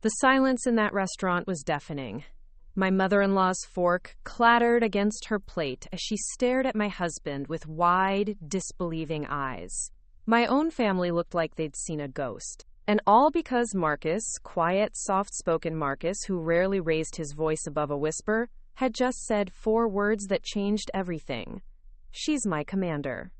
The silence in that restaurant was deafening. My mother-in-law's fork clattered against her plate as she stared at my husband with wide, disbelieving eyes. My own family looked like they'd seen a ghost. And all because Marcus, quiet, soft-spoken Marcus, who rarely raised his voice above a whisper, had just said 4 words that changed everything. She's my commander.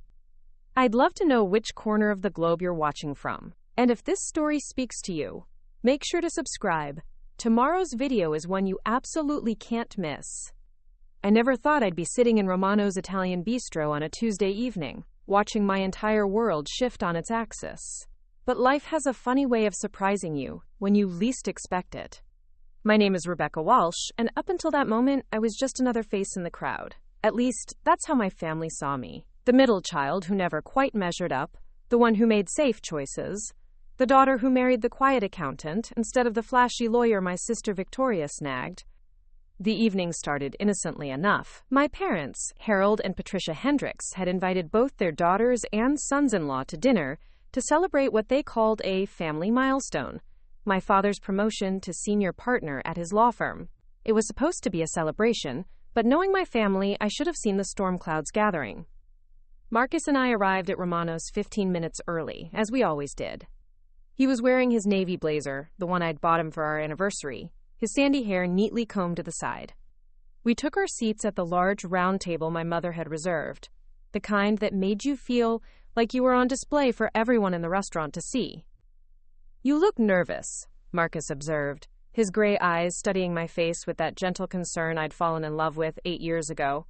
I'd love to know which corner of the globe you're watching from. And if this story speaks to you, make sure to subscribe. Tomorrow's video is one you absolutely can't miss. I never thought I'd be sitting in Romano's Italian Bistro on a Tuesday evening, watching my entire world shift on its axis. But life has a funny way of surprising you when you least expect it. My name is Rebecca Walsh, and up until that moment, I was just another face in the crowd. At least, that's how my family saw me. The middle child who never quite measured up, the one who made safe choices, the daughter who married the quiet accountant instead of the flashy lawyer my sister Victoria snagged. The evening started innocently enough. My parents, Harold and Patricia Hendricks, had invited both their daughters and sons-in-law to dinner to celebrate what they called a family milestone, my father's promotion to senior partner at his law firm. It was supposed to be a celebration, but knowing my family, I should have seen the storm clouds gathering. Marcus and I arrived at Romano's 15 minutes early, as we always did. He was wearing his navy blazer, the one I'd bought him for our anniversary, his sandy hair neatly combed to the side. We took our seats at the large round table my mother had reserved, the kind that made you feel like you were on display for everyone in the restaurant to see. "You look nervous," Marcus observed, his gray eyes studying my face with that gentle concern I'd fallen in love with 8 years ago.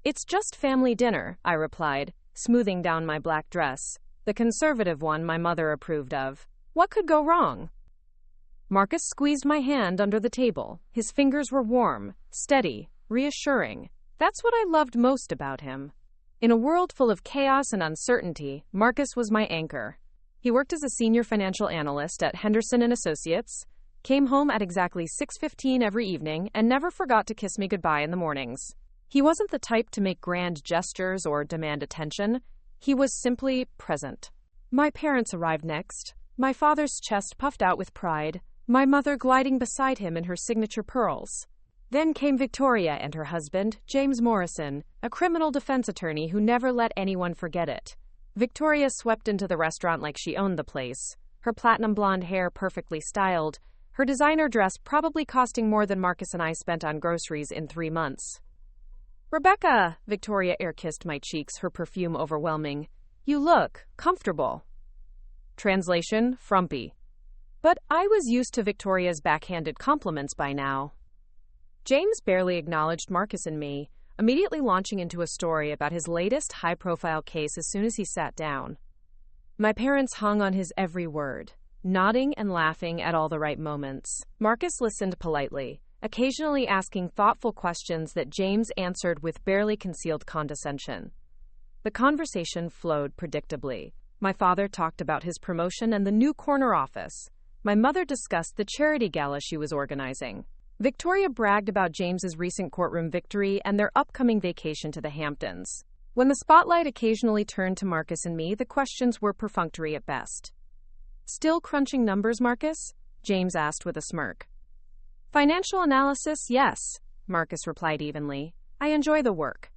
"It's just family dinner," I replied, smoothing down my black dress, the conservative one my mother approved of. What could go wrong? Marcus squeezed my hand under the table. His fingers were warm, steady, reassuring. That's what I loved most about him. In a world full of chaos and uncertainty, Marcus was my anchor. He worked as a senior financial analyst at Henderson & Associates, came home at exactly 6:15 every evening, and never forgot to kiss me goodbye in the mornings. He wasn't the type to make grand gestures or demand attention. He was simply present. My parents arrived next, my father's chest puffed out with pride, my mother gliding beside him in her signature pearls. Then came Victoria and her husband, James Morrison, a criminal defense attorney who never let anyone forget it. Victoria swept into the restaurant like she owned the place, her platinum blonde hair perfectly styled, her designer dress probably costing more than Marcus and I spent on groceries in 3 months. "Rebecca," Victoria air-kissed my cheeks, her perfume overwhelming. "You look comfortable." Translation, frumpy. But I was used to Victoria's backhanded compliments by now. James barely acknowledged Marcus and me, immediately launching into a story about his latest high-profile case as soon as he sat down. My parents hung on his every word, nodding and laughing at all the right moments. Marcus listened politely, occasionally asking thoughtful questions that James answered with barely concealed condescension. The conversation flowed predictably. My father talked about his promotion and the new corner office. My mother discussed the charity gala she was organizing. Victoria bragged about James's recent courtroom victory and their upcoming vacation to the Hamptons. When the spotlight occasionally turned to Marcus and me, the questions were perfunctory at best. "Still crunching numbers, Marcus?" James asked with a smirk. "Financial analysis, yes," Marcus replied evenly. "I enjoy the work."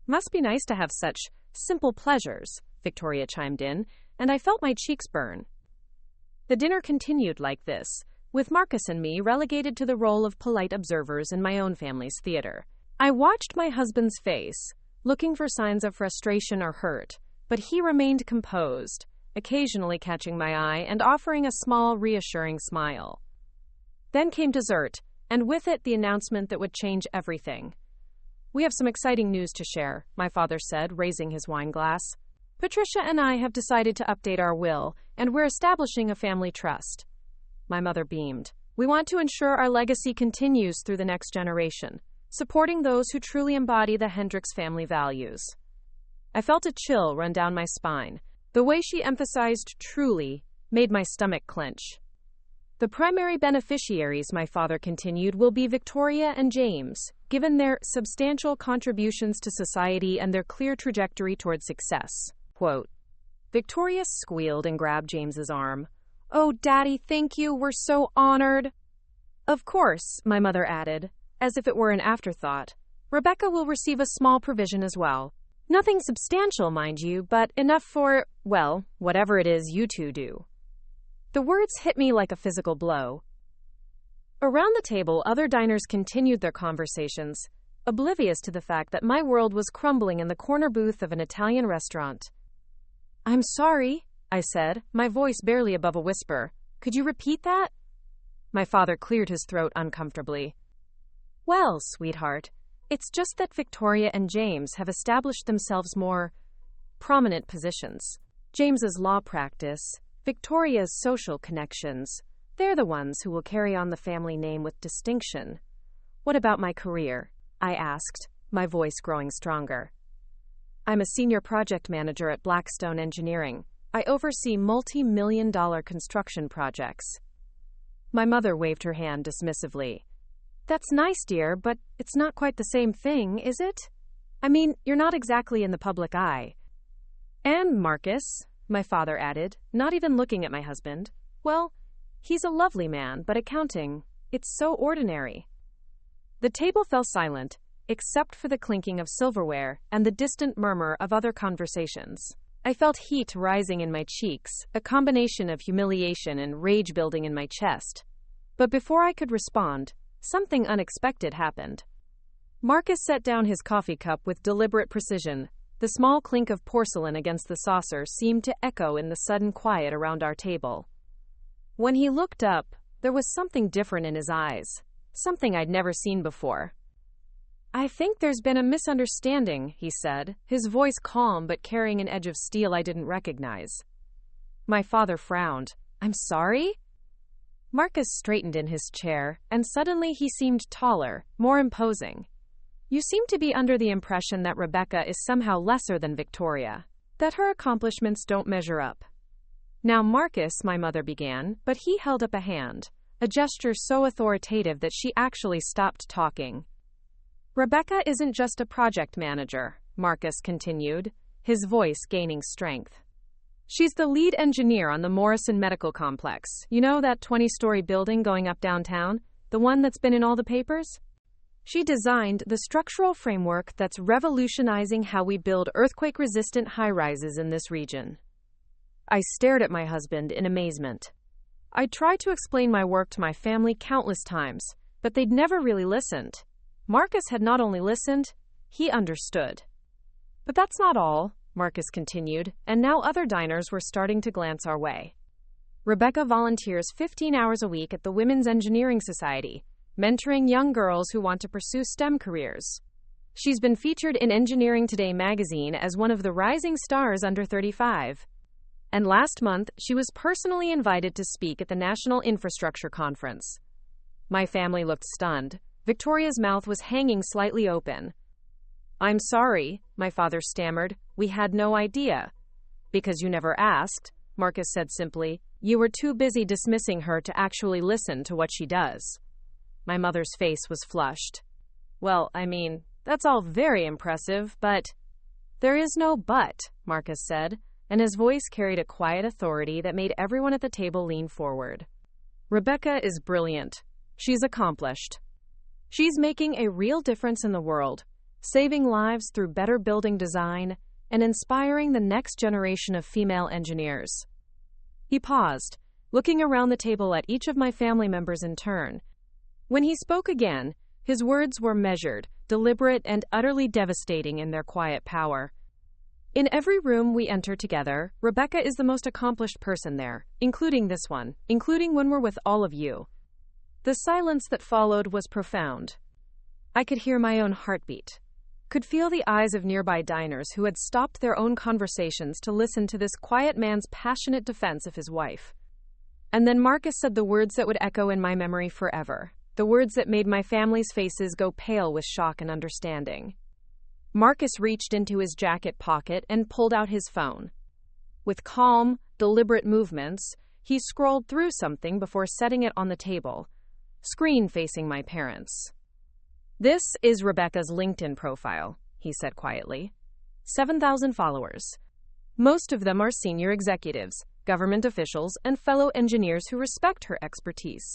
"Must be nice to have such simple pleasures," Victoria chimed in, and I felt my cheeks burn. The dinner continued like this, with Marcus and me relegated to the role of polite observers in my own family's theater. I watched my husband's face, looking for signs of frustration or hurt, but he remained composed, occasionally catching my eye and offering a small, reassuring smile. Then came dessert, and with it the announcement that would change everything. "We have some exciting news to share," my father said, raising his wine glass. "Patricia and I have decided to update our will, and we're establishing a family trust." My mother beamed. "We want to ensure our legacy continues through the next generation, supporting those who truly embody the Hendricks family values." I felt a chill run down my spine. The way she emphasized "truly" made my stomach clench. "The primary beneficiaries," my father continued, "will be Victoria and James, given their substantial contributions to society and their clear trajectory toward success." Quote. Victoria squealed and grabbed James's arm. "Oh, Daddy, thank you. We're so honored." "Of course," my mother added, as if it were an afterthought. "Rebecca will receive a small provision as well. Nothing substantial, mind you, but enough for, well, whatever it is you two do." The words hit me like a physical blow. Around the table, other diners continued their conversations, oblivious to the fact that my world was crumbling in the corner booth of an Italian restaurant. "I'm sorry," I said, my voice barely above a whisper. "Could you repeat that?" My father cleared his throat uncomfortably. "Well, sweetheart, it's just that Victoria and James have established themselves more prominent positions. James's law practice, Victoria's social connections, they're the ones who will carry on the family name with distinction. What about my career?" I asked, my voice growing stronger. "I'm a senior project manager at Blackstone Engineering. I oversee multi-million-dollar construction projects." My mother waved her hand dismissively. "That's nice, dear, but it's not quite the same thing, is it? I mean, you're not exactly in the public eye." "And Marcus," my father added, not even looking at my husband, "well, he's a lovely man, but accounting, it's so ordinary." The table fell silent, except for the clinking of silverware and the distant murmur of other conversations. I felt heat rising in my cheeks, a combination of humiliation and rage building in my chest. But before I could respond, something unexpected happened. Marcus set down his coffee cup with deliberate precision. The small clink of porcelain against the saucer seemed to echo in the sudden quiet around our table. When he looked up, there was something different in his eyes, something I'd never seen before. "I think there's been a misunderstanding," he said, his voice calm but carrying an edge of steel I didn't recognize. My father frowned. "I'm sorry?" Marcus straightened in his chair, and suddenly he seemed taller, more imposing. "You seem to be under the impression that Rebecca is somehow lesser than Victoria, that her accomplishments don't measure up." "Now, Marcus," my mother began, but he held up a hand, a gesture so authoritative that she actually stopped talking. "Rebecca isn't just a project manager," Marcus continued, his voice gaining strength. "She's the lead engineer on the Morrison Medical Complex. You know, that 20-story building going up downtown? The one that's been in all the papers? She designed the structural framework that's revolutionizing how we build earthquake-resistant high-rises in this region." I stared at my husband in amazement. I'd tried to explain my work to my family countless times, but they'd never really listened. Marcus had not only listened, he understood. "But that's not all," Marcus continued, and now other diners were starting to glance our way. "Rebecca volunteers 15 hours a week at the Women's Engineering Society, mentoring young girls who want to pursue STEM careers. She's been featured in Engineering Today magazine as one of the rising stars under 35. And last month, she was personally invited to speak at the National Infrastructure Conference." My family looked stunned. Victoria's mouth was hanging slightly open. "I'm sorry," my father stammered. "We had no idea." "Because you never asked," Marcus said simply. "You were too busy dismissing her to actually listen to what she does." My mother's face was flushed. "Well, I mean, that's all very impressive, but—" "There is no but," Marcus said, and his voice carried a quiet authority that made everyone at the table lean forward. "Rebecca is brilliant. She's accomplished. She's making a real difference in the world, saving lives through better building design and inspiring the next generation of female engineers." He paused, looking around the table at each of my family members in turn. When he spoke again, his words were measured, deliberate, and utterly devastating in their quiet power. "In every room we enter together, Rebecca is the most accomplished person there, including this one, including when we're with all of you." The silence that followed was profound. I could hear my own heartbeat, could feel the eyes of nearby diners who had stopped their own conversations to listen to this quiet man's passionate defense of his wife. And then Marcus said the words that would echo in my memory forever, the words that made my family's faces go pale with shock and understanding. Marcus reached into his jacket pocket and pulled out his phone. With calm, deliberate movements, he scrolled through something before setting it on the table, screen facing my parents. "This is Rebecca's LinkedIn profile," he said quietly. 7,000 followers. Most of them are senior executives, government officials, and fellow engineers who respect her expertise.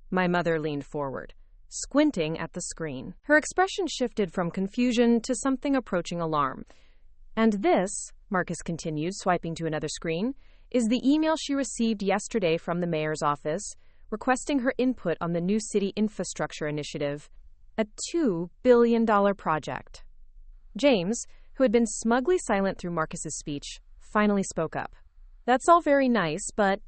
My mother leaned forward, squinting at the screen. Her expression shifted from confusion to something approaching alarm. "And this," Marcus continued, swiping to another screen, "is the email she received yesterday from the mayor's office, requesting her input on the new city infrastructure initiative, a $2 billion project." James, who had been smugly silent through Marcus's speech, finally spoke up. "That's all very nice, but—"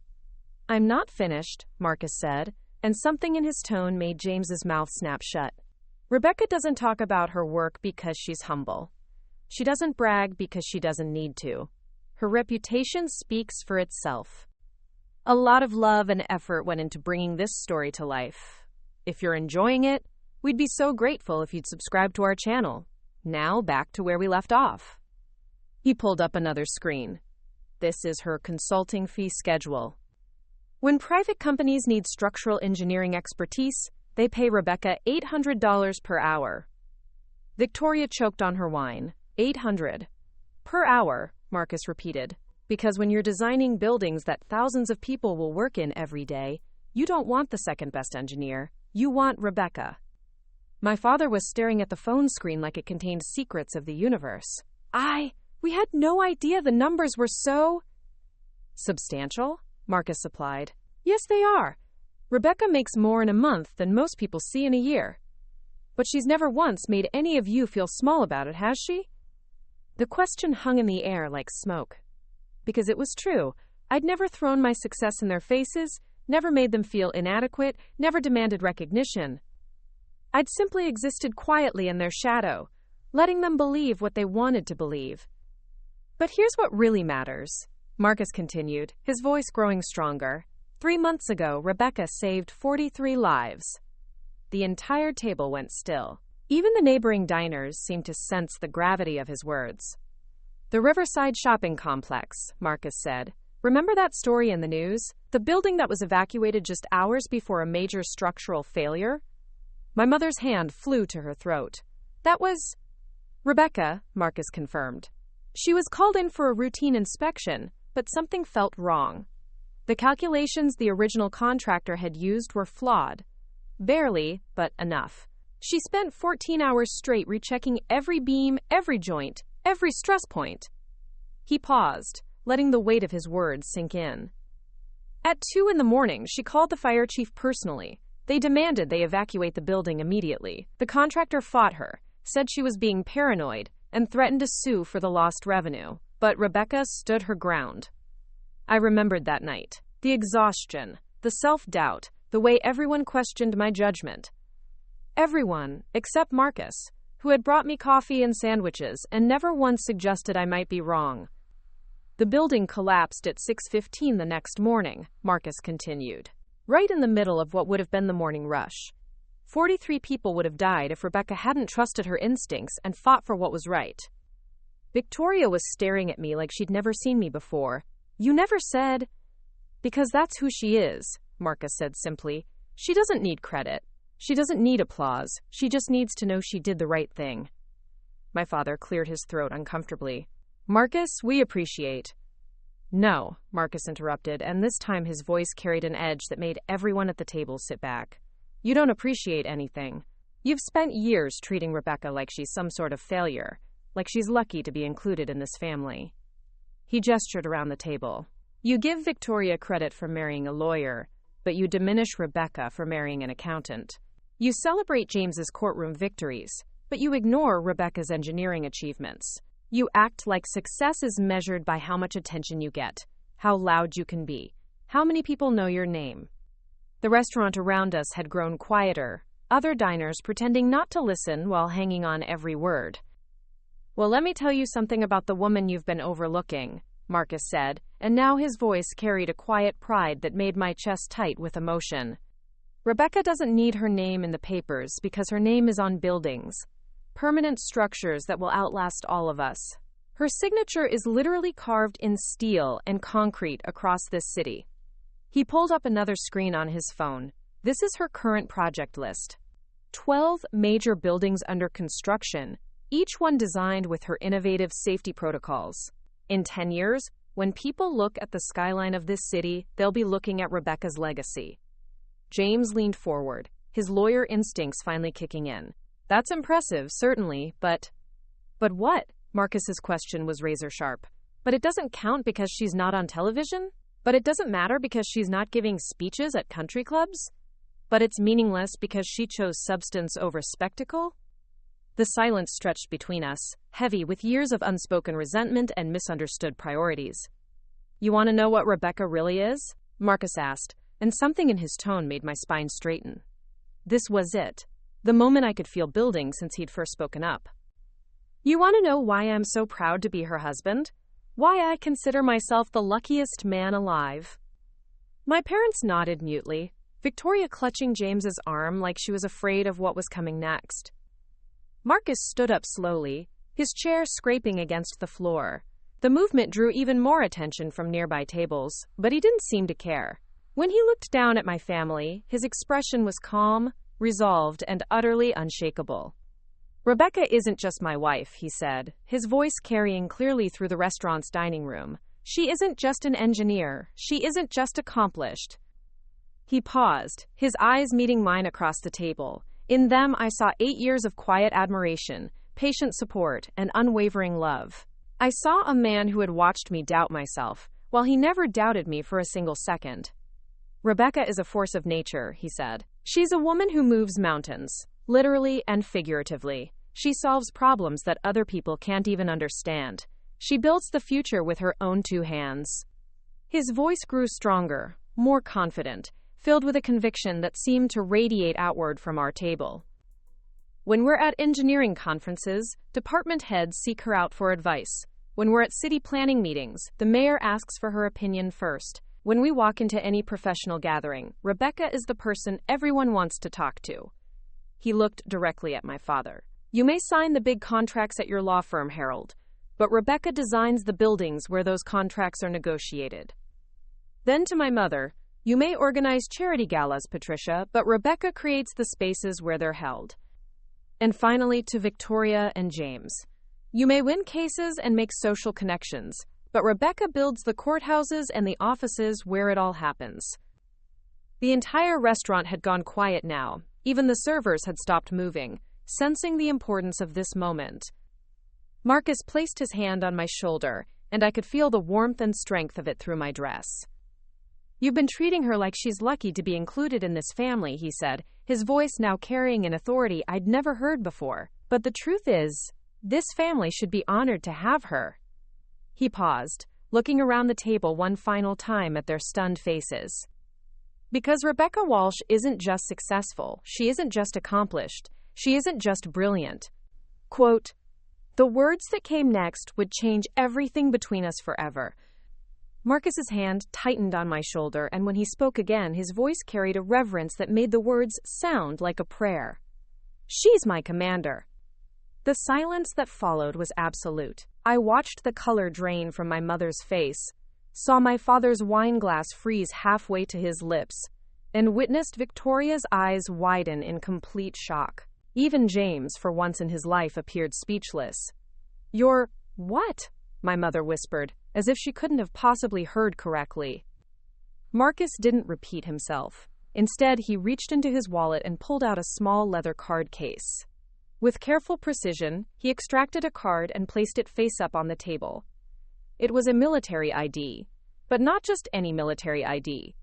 "I'm not finished," Marcus said, and something in his tone made James's mouth snap shut. "Rebecca doesn't talk about her work because she's humble. She doesn't brag because she doesn't need to. Her reputation speaks for itself. A lot of love and effort went into bringing this story to life. If you're enjoying it, we'd be so grateful if you'd subscribe to our channel. Now back to where we left off." He pulled up another screen. "This is her consulting fee schedule. When private companies need structural engineering expertise, they pay Rebecca $800 per hour." Victoria choked on her wine. "800 per hour," Marcus repeated. "Because when you're designing buildings that thousands of people will work in every day, you don't want the second best engineer. You want Rebecca." My father was staring at the phone screen like it contained secrets of the universe. We had no idea the numbers were so substantial," Marcus supplied. "Yes, they are. Rebecca makes more in a month than most people see in a year. But she's never once made any of you feel small about it, has she?" The question hung in the air like smoke. Because it was true. I'd never thrown my success in their faces, never made them feel inadequate, never demanded recognition. I'd simply existed quietly in their shadow, letting them believe what they wanted to believe. "But here's what really matters," Marcus continued, his voice growing stronger. 3 months ago, Rebecca saved 43 lives." The entire table went still. Even the neighboring diners seemed to sense the gravity of his words. "The Riverside Shopping Complex," Marcus said. "Remember that story in the news? The building that was evacuated just hours before a major structural failure?" My mother's hand flew to her throat. "That was Rebecca," Marcus confirmed. "She was called in for a routine inspection, but something felt wrong. The calculations the original contractor had used were flawed. Barely, but enough. She spent 14 hours straight rechecking every beam, every joint, every stress point." He paused, letting the weight of his words sink in. "At 2 a.m, she called the fire chief personally. They demanded they evacuate the building immediately. The contractor fought her, said she was being paranoid, and threatened to sue for the lost revenue. But Rebecca stood her ground. I remembered that night. The exhaustion, the self-doubt, the way everyone questioned my judgment. Everyone, except Marcus, who had brought me coffee and sandwiches and never once suggested I might be wrong. The building collapsed at 6:15 the next morning," Marcus continued. "Right in the middle of what would have been the morning rush. 43 people would have died if Rebecca hadn't trusted her instincts and fought for what was right." Victoria was staring at me like she'd never seen me before. "You never said—" "Because that's who she is," Marcus said simply. "She doesn't need credit. She doesn't need applause. She just needs to know she did the right thing." My father cleared his throat uncomfortably. "Marcus, we appreciate—" "No," Marcus interrupted, and this time his voice carried an edge that made everyone at the table sit back. "You don't appreciate anything. You've spent years treating Rebecca like she's some sort of failure, like she's lucky to be included in this family." He gestured around the table. "You give Victoria credit for marrying a lawyer, but you diminish Rebecca for marrying an accountant. You celebrate James's courtroom victories, but you ignore Rebecca's engineering achievements. You act like success is measured by how much attention you get, how loud you can be, how many people know your name." The restaurant around us had grown quieter, other diners pretending not to listen while hanging on every word. "Well, let me tell you something about the woman you've been overlooking," Marcus said, and now his voice carried a quiet pride that made my chest tight with emotion. "Rebecca doesn't need her name in the papers because her name is on buildings, permanent structures that will outlast all of us. Her signature is literally carved in steel and concrete across this city." He pulled up another screen on his phone. "This is her current project list. 12 major buildings under construction, each one designed with her innovative safety protocols. In 10 years, When people look at the skyline of this city, they'll be looking at Rebecca's legacy. James leaned forward, his lawyer instincts finally kicking in. That's impressive, certainly, but what? Marcus's question was razor sharp. But it doesn't count because she's not on television? But it doesn't matter because she's not giving speeches at country clubs? But it's meaningless because she chose substance over spectacle? The silence stretched between us, heavy with years of unspoken resentment and misunderstood priorities. You want to know what Rebecca really is? Marcus asked, and something in his tone made my spine straighten. This was it. The moment I could feel building since he'd first spoken up. You want to know why I'm so proud to be her husband? Why I consider myself the luckiest man alive? My parents nodded mutely, Victoria clutching James's arm like she was afraid of what was coming next. Marcus stood up slowly, his chair scraping against the floor. The movement drew even more attention from nearby tables, but he didn't seem to care. When he looked down at my family, his expression was calm, resolved, and utterly unshakable. Rebecca isn't just my wife, he said, his voice carrying clearly through the restaurant's dining room. She isn't just an engineer. She isn't just accomplished. He paused, his eyes meeting mine across the table. In them, I saw 8 years of quiet admiration, patient support, and unwavering love. I saw a man who had watched me doubt myself, while he never doubted me for a single second. Rebecca is a force of nature, he said. She's a woman who moves mountains, literally and figuratively. She solves problems that other people can't even understand. She builds the future with her own 2 hands. His voice grew stronger, more confident, filled with a conviction that seemed to radiate outward from our table. When we're at engineering conferences, department heads seek her out for advice. When we're at city planning meetings, the mayor asks for her opinion first. When we walk into any professional gathering, Rebecca is the person everyone wants to talk to. He looked directly at my father. You may sign the big contracts at your law firm, Harold, but Rebecca designs the buildings where those contracts are negotiated. Then to my mother, you may organize charity galas, Patricia, but Rebecca creates the spaces where they're held. And finally to Victoria and James. You may win cases and make social connections, but Rebecca builds the courthouses and the offices where it all happens. The entire restaurant had gone quiet now. Even the servers had stopped moving, sensing the importance of this moment. Marcus placed his hand on my shoulder, and I could feel the warmth and strength of it through my dress. You've been treating her like she's lucky to be included in this family, he said, his voice now carrying an authority I'd never heard before. But the truth is, this family should be honored to have her. He paused, looking around the table one final time at their stunned faces. Because Rebecca Walsh isn't just successful, she isn't just accomplished, she isn't just brilliant. Quote, the words that came next would change everything between us forever. Marcus's hand tightened on my shoulder, and when he spoke again, his voice carried a reverence that made the words sound like a prayer. She's my commander. The silence that followed was absolute. I watched the color drain from my mother's face, saw my father's wine glass freeze halfway to his lips, and witnessed Victoria's eyes widen in complete shock. Even James, for once in his life, appeared speechless. You're what? My mother whispered, as if she couldn't have possibly heard correctly. Marcus didn't repeat himself. Instead, he reached into his wallet and pulled out a small leather card case. With careful precision, he extracted a card and placed it face up on the table. It was a military ID, but not just any military ID.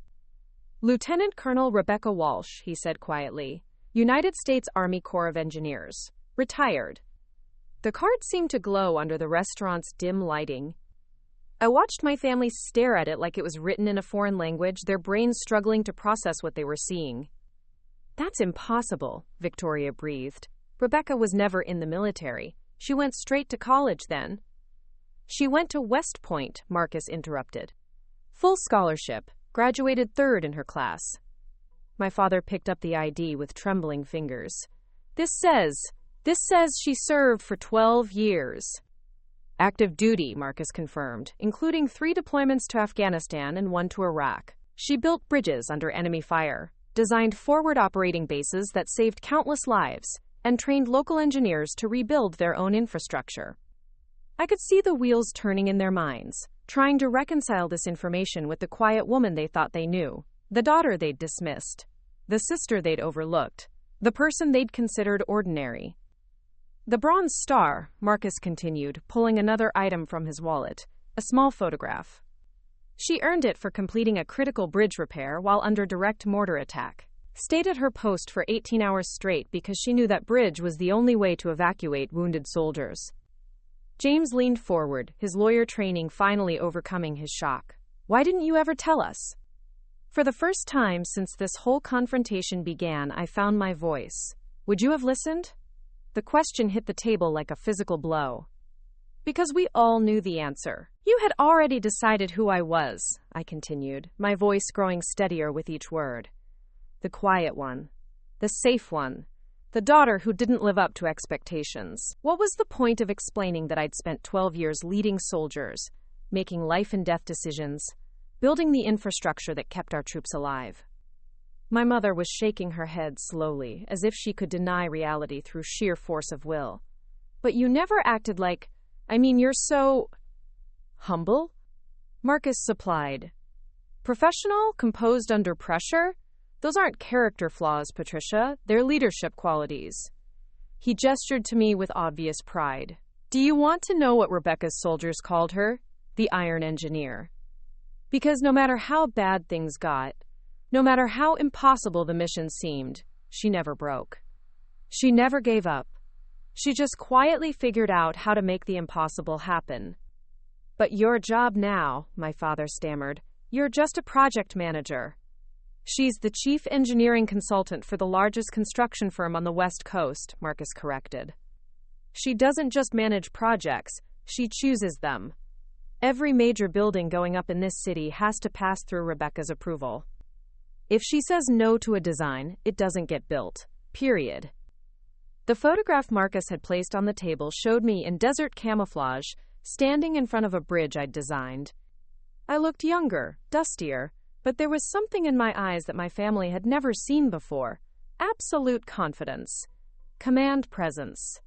Lieutenant Colonel Rebecca Walsh, he said quietly, United States Army Corps of Engineers, retired. The card seemed to glow under the restaurant's dim lighting. I watched my family stare at it like it was written in a foreign language, their brains struggling to process what they were seeing. That's impossible, Victoria breathed. Rebecca was never in the military. She went straight to college then. She went to West Point, Marcus interrupted. Full scholarship, graduated 3rd in her class. My father picked up the ID with trembling fingers. This says she served for 12 years. Active duty, Marcus confirmed, including 3 deployments to Afghanistan and 1 to Iraq. She built bridges under enemy fire, designed forward operating bases that saved countless lives, and trained local engineers to rebuild their own infrastructure. I could see the wheels turning in their minds, trying to reconcile this information with the quiet woman they thought they knew, the daughter they'd dismissed, the sister they'd overlooked, the person they'd considered ordinary. The Bronze Star, Marcus continued, pulling another item from his wallet, a small photograph. She earned it for completing a critical bridge repair while under direct mortar attack. Stayed at her post for 18 hours straight because she knew that bridge was the only way to evacuate wounded soldiers. James leaned forward, his lawyer training finally overcoming his shock. Why didn't you ever tell us? For the first time since this whole confrontation began, I found my voice. Would you have listened? The question hit the table like a physical blow. Because we all knew the answer. You had already decided who I was, I continued, my voice growing steadier with each word. The quiet one. The safe one. The daughter who didn't live up to expectations. What was the point of explaining that I'd spent 12 years leading soldiers, making life and death decisions, building the infrastructure that kept our troops alive? My mother was shaking her head slowly, as if she could deny reality through sheer force of will. But you never acted like, you're so... humble? Marcus supplied. Professional, composed under pressure? Those aren't character flaws, Patricia. They're leadership qualities. He gestured to me with obvious pride. Do you want to know what Rebecca's soldiers called her? The Iron Engineer. Because no matter how bad things got, no matter how impossible the mission seemed, she never broke. She never gave up. She just quietly figured out how to make the impossible happen. But your job now, my father stammered, you're just a project manager. She's the chief engineering consultant for the largest construction firm on the West Coast, Marcus corrected. She doesn't just manage projects, she chooses them. Every major building going up in this city has to pass through Rebecca's approval. If she says no to a design, it doesn't get built. Period. The photograph Marcus had placed on the table showed me in desert camouflage, standing in front of a bridge I'd designed. I looked younger, dustier, but there was something in my eyes that my family had never seen before. Absolute confidence. Command presence.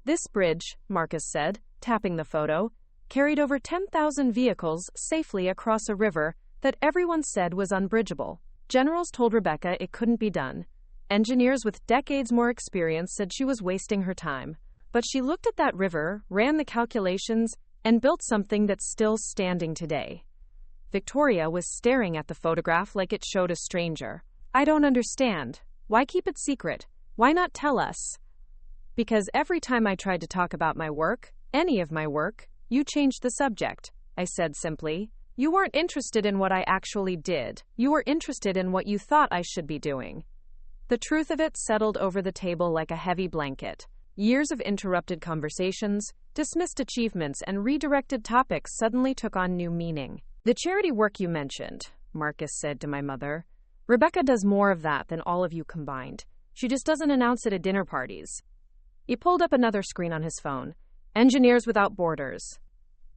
This bridge, Marcus said, tapping the photo, carried over 10,000 vehicles safely across a river that everyone said was unbridgeable. Generals told Rebecca it couldn't be done. Engineers with decades more experience said she was wasting her time. But she looked at that river, ran the calculations, and built something that's still standing today. Victoria was staring at the photograph like it showed a stranger. I don't understand. Why keep it secret? Why not tell us? Because every time I tried to talk about my work, any of my work, you changed the subject, I said simply. You weren't interested in what I actually did. You were interested in what you thought I should be doing. The truth of it settled over the table like a heavy blanket. Years of interrupted conversations, dismissed achievements, and redirected topics suddenly took on new meaning. The charity work you mentioned, Marcus said to my mother. Rebecca does more of that than all of you combined. She just doesn't announce it at dinner parties. He pulled up another screen on his phone. Engineers Without Borders.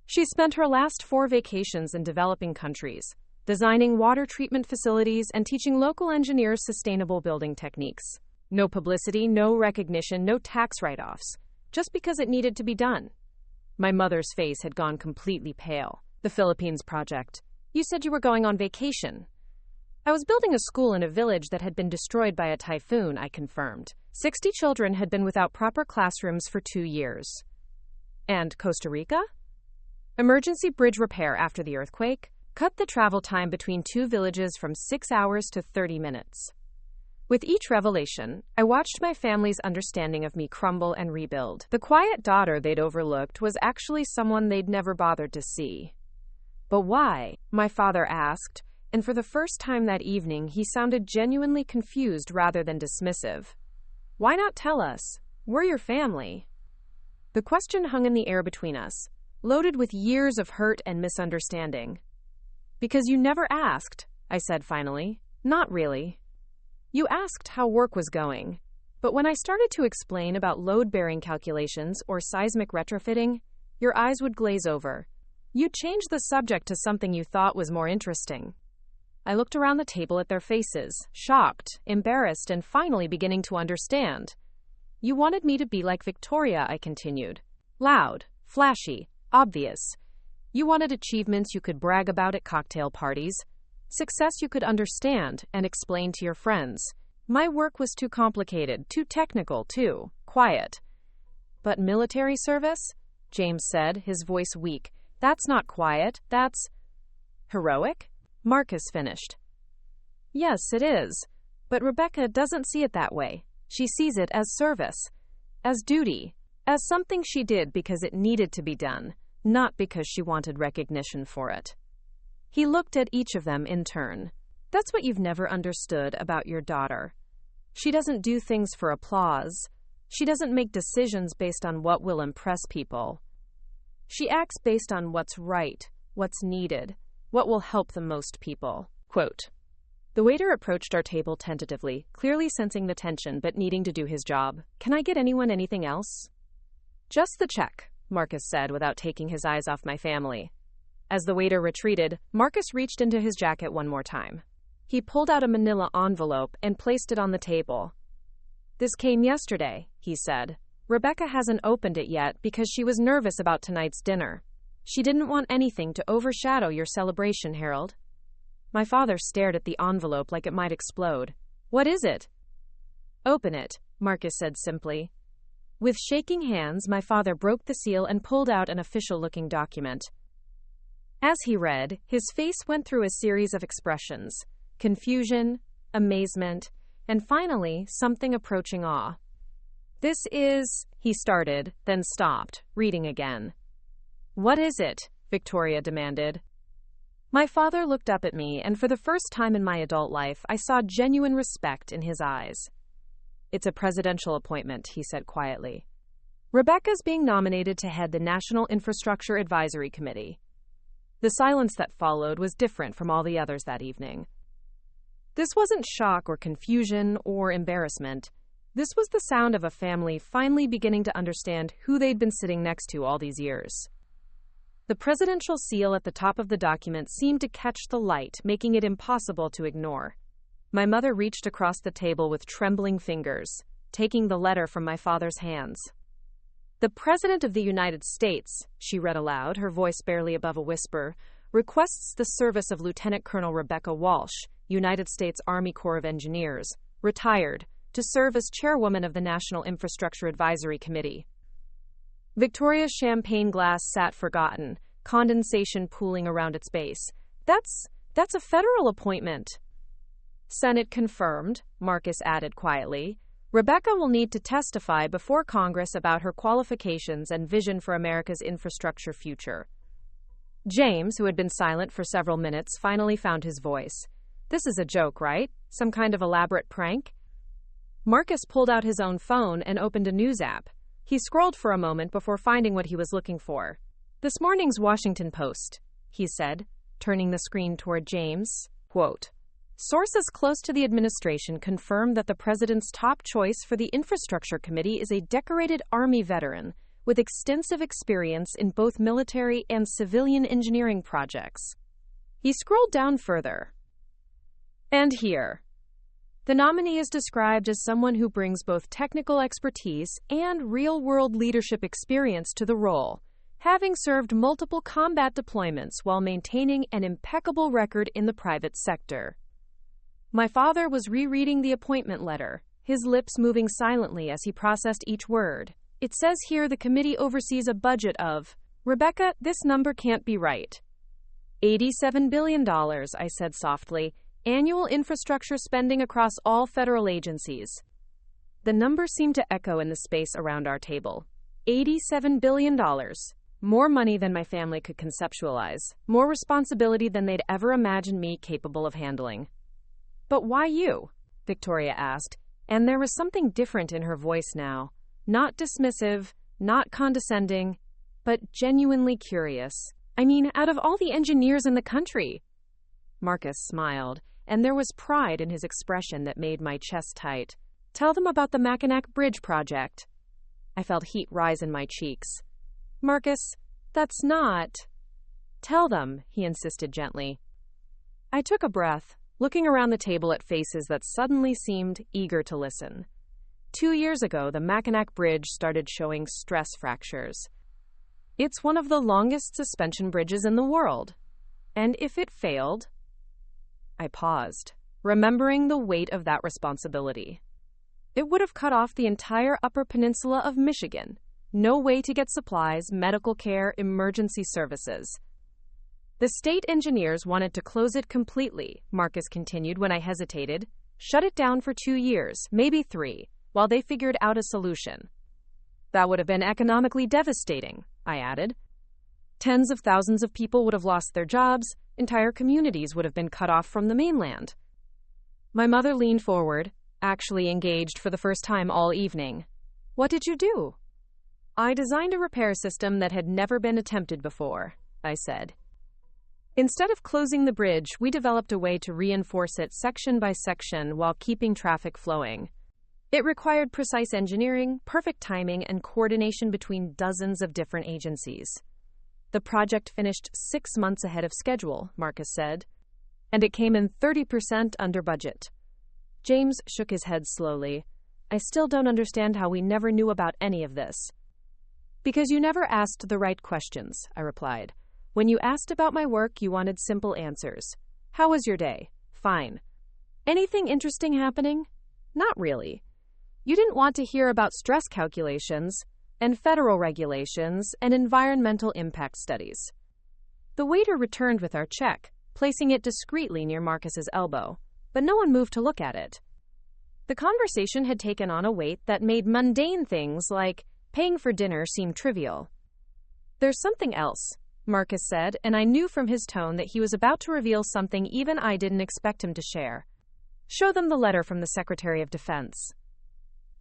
She spent her last 4 vacations in developing countries, designing water treatment facilities and teaching local engineers sustainable building techniques. No publicity, no recognition, no tax write-offs, just because it needed to be done. My mother's face had gone completely pale. The Philippines project. You said you were going on vacation. I was building a school in a village that had been destroyed by a typhoon, I confirmed. 60 children had been without proper classrooms for 2 years. And Costa Rica? Emergency bridge repair after the earthquake cut the travel time between 2 villages from 6 hours to 30 minutes. With each revelation, I watched my family's understanding of me crumble and rebuild. The quiet daughter they'd overlooked was actually someone they'd never bothered to see. But why? My father asked, and for the first time that evening, he sounded genuinely confused rather than dismissive. Why not tell us? We're your family. The question hung in the air between us, loaded with years of hurt and misunderstanding. Because you never asked, I said finally. Not really. You asked how work was going. But when I started to explain about load-bearing calculations or seismic retrofitting, your eyes would glaze over. You'd change the subject to something you thought was more interesting. I looked around the table at their faces, shocked, embarrassed, and finally beginning to understand. You wanted me to be like Victoria, I continued. Loud, Flashy. Obvious. You wanted achievements you could brag about at cocktail parties. Success you could understand and explain to your friends. My work was too complicated, too technical, too quiet. But military service? James said, his voice weak. That's not quiet, that's heroic? Marcus finished. Yes, it is. But Rebecca doesn't see it that way. She sees it as service, as duty, as something she did because it needed to be done, not because she wanted recognition for it. He looked at each of them in turn. That's what you've never understood about your daughter. She doesn't do things for applause. She doesn't make decisions based on what will impress people. She acts based on what's right, what's needed, what will help the most people. Quote. The waiter approached our table tentatively, clearly sensing the tension but needing to do his job. Can I get anyone anything else? Just the check, Marcus said without taking his eyes off my family. As the waiter retreated, Marcus reached into his jacket one more time. He pulled out a manila envelope and placed it on the table. This came yesterday, he said. Rebecca hasn't opened it yet because she was nervous about tonight's dinner. She didn't want anything to overshadow your celebration, Harold. My father stared at the envelope like it might explode. What is it? Open it, Marcus said simply. With shaking hands, my father broke the seal and pulled out an official-looking document. As he read, his face went through a series of expressions: confusion, amazement, and finally, something approaching awe. This is, he started, then stopped, reading again. What is it? Victoria demanded. My father looked up at me, and for the first time in my adult life, I saw genuine respect in his eyes. It's a presidential appointment, he said quietly. Rebecca's being nominated to head the National Infrastructure Advisory Committee. The silence that followed was different from all the others that evening. This wasn't shock or confusion or embarrassment. This was the sound of a family finally beginning to understand who they'd been sitting next to all these years. The presidential seal at the top of the document seemed to catch the light, making it impossible to ignore. My mother reached across the table with trembling fingers, taking the letter from my father's hands. The President of the United States, she read aloud, her voice barely above a whisper, requests the service of Lieutenant Colonel Rebecca Walsh, United States Army Corps of Engineers, retired, to serve as chairwoman of the National Infrastructure Advisory Committee. Victoria's champagne glass sat forgotten, condensation pooling around its base. That's a federal appointment. Senate confirmed, Marcus added quietly. Rebecca will need to testify before Congress about her qualifications and vision for America's infrastructure future. James, who had been silent for several minutes, finally found his voice. This is a joke, right? Some kind of elaborate prank? Marcus pulled out his own phone and opened a news app. He scrolled for a moment before finding what he was looking for. This morning's Washington Post, he said, turning the screen toward James. Quote, sources close to the administration confirm that the president's top choice for the Infrastructure Committee is a decorated Army veteran with extensive experience in both military and civilian engineering projects. He scrolled down further. And here. The nominee is described as someone who brings both technical expertise and real-world leadership experience to the role, having served multiple combat deployments while maintaining an impeccable record in the private sector. My father was rereading the appointment letter, his lips moving silently as he processed each word. It says here the committee oversees a budget of, Rebecca, this number can't be right. $87 billion, I said softly. Annual infrastructure spending across all federal agencies. The number seemed to echo in the space around our table. $87 billion. More money than my family could conceptualize. More responsibility than they'd ever imagined me capable of handling. But why you? Victoria asked, and there was something different in her voice now. Not dismissive, not condescending, but genuinely curious. I mean, out of all the engineers in the country. Marcus smiled, and there was pride in his expression that made my chest tight. Tell them about the Mackinac Bridge project. I felt heat rise in my cheeks. Marcus, that's not... Tell them, he insisted gently. I took a breath, looking around the table at faces that suddenly seemed eager to listen. 2 years ago, the Mackinac Bridge started showing stress fractures. It's one of the longest suspension bridges in the world. And if it failed, I paused, remembering the weight of that responsibility. It would have cut off the entire Upper Peninsula of Michigan. No way to get supplies, medical care, emergency services. The state engineers wanted to close it completely, Marcus continued when I hesitated. Shut it down for 2 years, maybe 3, while they figured out a solution. That would have been economically devastating, I added. Tens of thousands of people would have lost their jobs, entire communities would have been cut off from the mainland. My mother leaned forward, actually engaged for the first time all evening. What did you do? I designed a repair system that had never been attempted before, I said. Instead of closing the bridge, we developed a way to reinforce it section by section while keeping traffic flowing. It required precise engineering, perfect timing, and coordination between dozens of different agencies. The project finished 6 months ahead of schedule, Marcus said, and it came in 30% under budget. James shook his head slowly. I still don't understand how we never knew about any of this. Because you never asked the right questions, I replied. When you asked about my work, you wanted simple answers. How was your day? Fine. Anything interesting happening? Not really. You didn't want to hear about stress calculations and federal regulations and environmental impact studies. The waiter returned with our check, placing it discreetly near Marcus's elbow, but no one moved to look at it. The conversation had taken on a weight that made mundane things like paying for dinner seem trivial. There's something else, Marcus said, and I knew from his tone that he was about to reveal something even I didn't expect him to share. Show them the letter from the Secretary of Defense.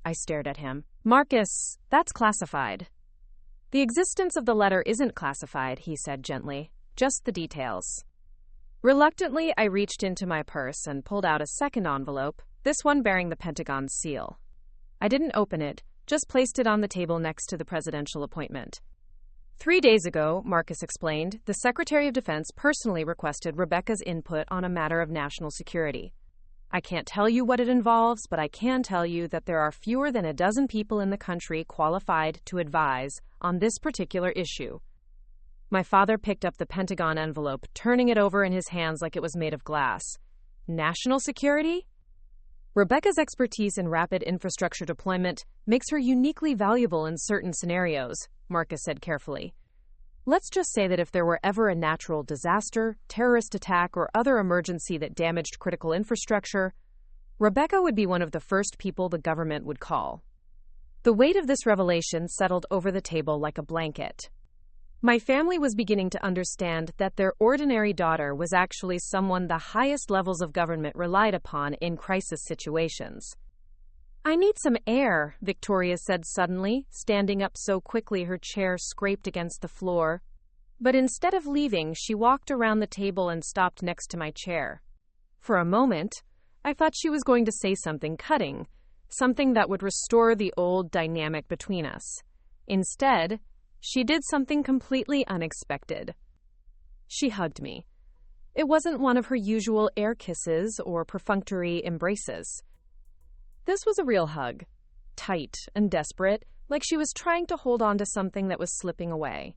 I stared at him. Marcus, that's classified. The existence of the letter isn't classified, he said gently. Just the details. Reluctantly, I reached into my purse and pulled out a second envelope, this one bearing the Pentagon's seal. I didn't open it, just placed it on the table next to the presidential appointment. 3 days ago, Marcus explained, the Secretary of Defense personally requested Rebecca's input on a matter of national security. I can't tell you what it involves, but I can tell you that there are fewer than a dozen people in the country qualified to advise on this particular issue. My father picked up the Pentagon envelope, turning it over in his hands like it was made of glass. National security? Rebecca's expertise in rapid infrastructure deployment makes her uniquely valuable in certain scenarios, Marcus said carefully. Let's just say that if there were ever a natural disaster, terrorist attack, or other emergency that damaged critical infrastructure, Rebecca would be one of the first people the government would call. The weight of this revelation settled over the table like a blanket. My family was beginning to understand that their ordinary daughter was actually someone the highest levels of government relied upon in crisis situations. I need some air, Victoria said suddenly, standing up so quickly her chair scraped against the floor. But instead of leaving, she walked around the table and stopped next to my chair. For a moment, I thought she was going to say something cutting, something that would restore the old dynamic between us. Instead, she did something completely unexpected. She hugged me. It wasn't one of her usual air kisses or perfunctory embraces. This was a real hug, tight and desperate, like she was trying to hold on to something that was slipping away.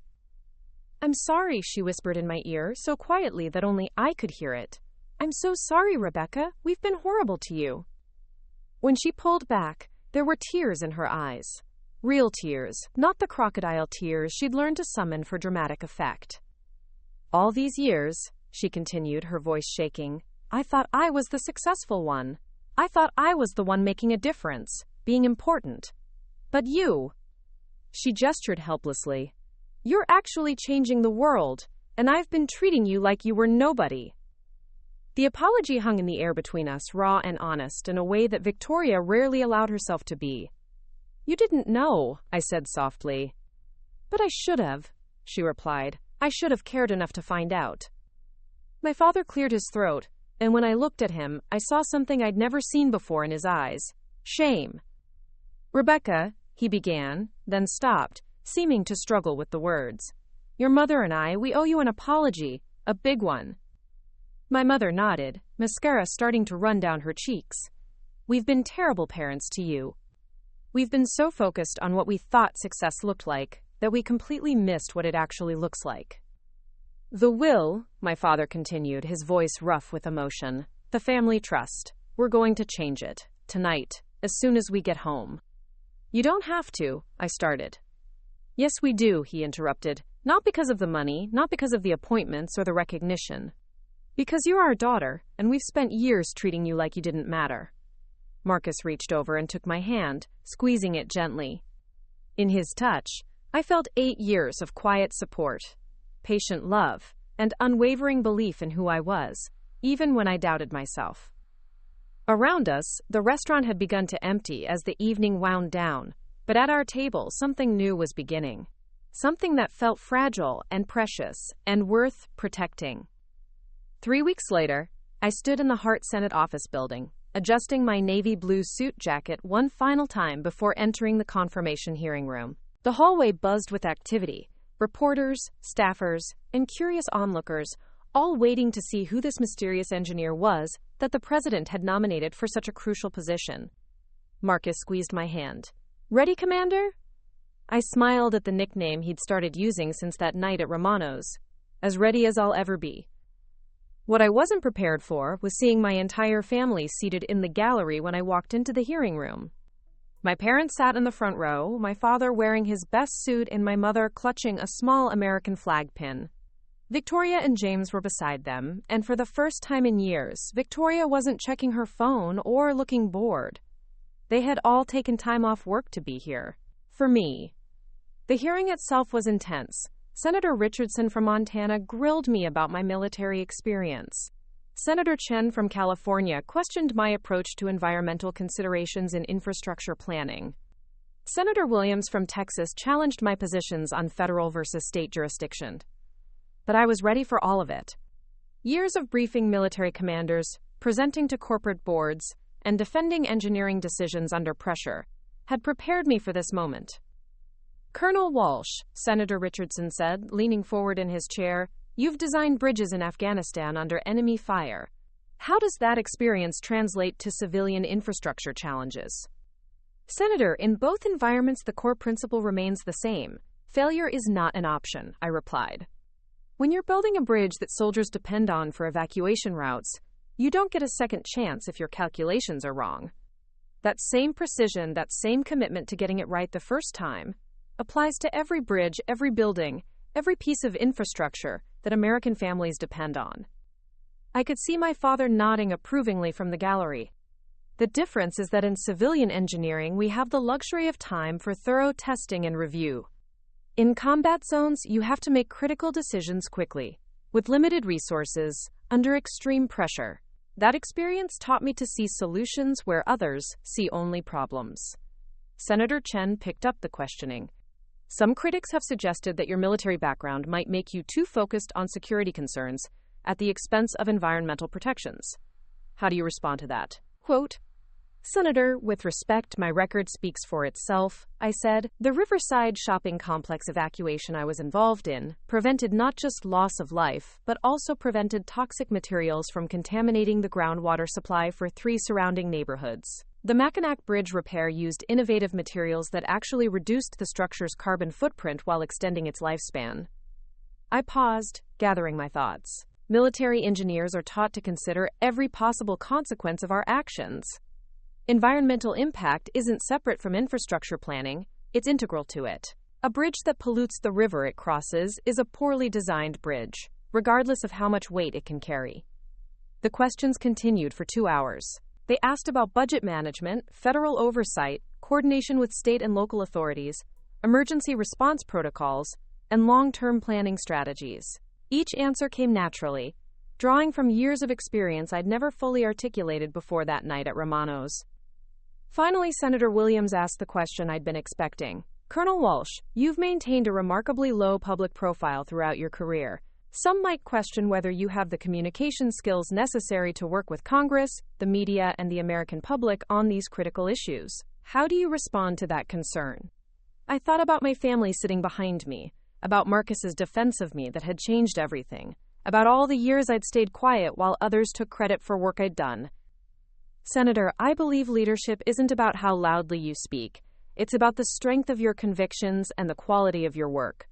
I'm sorry, she whispered in my ear, so quietly that only I could hear it. I'm so sorry, Rebecca. We've been horrible to you. When she pulled back, there were tears in her eyes. Real tears, not the crocodile tears she'd learned to summon for dramatic effect. All these years, she continued, her voice shaking, I thought I was the successful one. I thought I was the one making a difference, being important. But you, she gestured helplessly, you're actually changing the world, and I've been treating you like you were nobody. The apology hung in the air between us, raw and honest, in a way that Victoria rarely allowed herself to be. You didn't know, I said softly. But I should have, she replied. I should have cared enough to find out. My father cleared his throat, and when I looked at him, I saw something I'd never seen before in his eyes. Shame. Rebecca, he began, then stopped, seeming to struggle with the words. Your mother and I, we owe you an apology, a big one. My mother nodded, mascara starting to run down her cheeks. We've been terrible parents to you. We've been so focused on what we thought success looked like that we completely missed what it actually looks like. The will, my father continued, his voice rough with emotion. The family trust. We're going to change it. Tonight. As soon as we get home. You don't have to, I started. Yes, we do, he interrupted. Not because of the money, not because of the appointments or the recognition. Because you're our daughter, and we've spent years treating you like you didn't matter. Marcus reached over and took my hand, squeezing it gently. In his touch, I felt 8 years of quiet support, patient love, and unwavering belief in who I was, even when I doubted myself. Around us, the restaurant had begun to empty as the evening wound down, but at our table, something new was beginning. Something that felt fragile and precious and worth protecting. 3 weeks later, I stood in the Hart Senate office building, adjusting my navy blue suit jacket one final time before entering the confirmation hearing room. The hallway buzzed with activity, reporters, staffers, and curious onlookers, all waiting to see who this mysterious engineer was that the president had nominated for such a crucial position. Marcus squeezed my hand. Ready, Commander? I smiled at the nickname he'd started using since that night at Romano's. As ready as I'll ever be. What I wasn't prepared for was seeing my entire family seated in the gallery when I walked into the hearing room. My parents sat in the front row, my father wearing his best suit and my mother clutching a small American flag pin. Victoria and James were beside them, and for the first time in years, Victoria wasn't checking her phone or looking bored. They had all taken time off work to be here. For me. The hearing itself was intense. Senator Richardson from Montana grilled me about my military experience. Senator Chen from California questioned my approach to environmental considerations in infrastructure planning. Senator Williams from Texas challenged my positions on federal versus state jurisdiction. But I was ready for all of it. Years of briefing military commanders, presenting to corporate boards, and defending engineering decisions under pressure had prepared me for this moment. Colonel Walsh, Senator Richardson said, leaning forward in his chair, you've designed bridges in Afghanistan under enemy fire. How does that experience translate to civilian infrastructure challenges? Senator, in both environments the core principle remains the same. Failure is not an option, I replied. When you're building a bridge that soldiers depend on for evacuation routes, you don't get a second chance if your calculations are wrong. That same precision, that same commitment to getting it right the first time, applies to every bridge, every building, every piece of infrastructure that American families depend on. I could see my father nodding approvingly from the gallery. The difference is that in civilian engineering, we have the luxury of time for thorough testing and review. In combat zones, you have to make critical decisions quickly, with limited resources, under extreme pressure. That experience taught me to see solutions where others see only problems. Senator Chen picked up the questioning. Some critics have suggested that your military background might make you too focused on security concerns at the expense of environmental protections. How do you respond to that? Quote, Senator, with respect, my record speaks for itself, I said. The Riverside shopping complex evacuation I was involved in prevented not just loss of life, but also prevented toxic materials from contaminating the groundwater supply for 3 surrounding neighborhoods. The Mackinac Bridge repair used innovative materials that actually reduced the structure's carbon footprint while extending its lifespan. I paused, gathering my thoughts. Military engineers are taught to consider every possible consequence of our actions. Environmental impact isn't separate from infrastructure planning, it's integral to it. A bridge that pollutes the river it crosses is a poorly designed bridge, regardless of how much weight it can carry. The questions continued for 2 hours. They asked about budget management, federal oversight, coordination with state and local authorities, emergency response protocols, and long-term planning strategies. Each answer came naturally, drawing from years of experience I'd never fully articulated before that night at Romano's. Finally, Senator Williams asked the question I'd been expecting. Colonel Walsh, you've maintained a remarkably low public profile throughout your career. Some might question whether you have the communication skills necessary to work with Congress, the media, and the American public on these critical issues. How do you respond to that concern? I thought about my family sitting behind me, about Marcus's defense of me that had changed everything, about all the years I'd stayed quiet while others took credit for work I'd done. Senator, I believe leadership isn't about how loudly you speak. It's about the strength of your convictions and the quality of your work.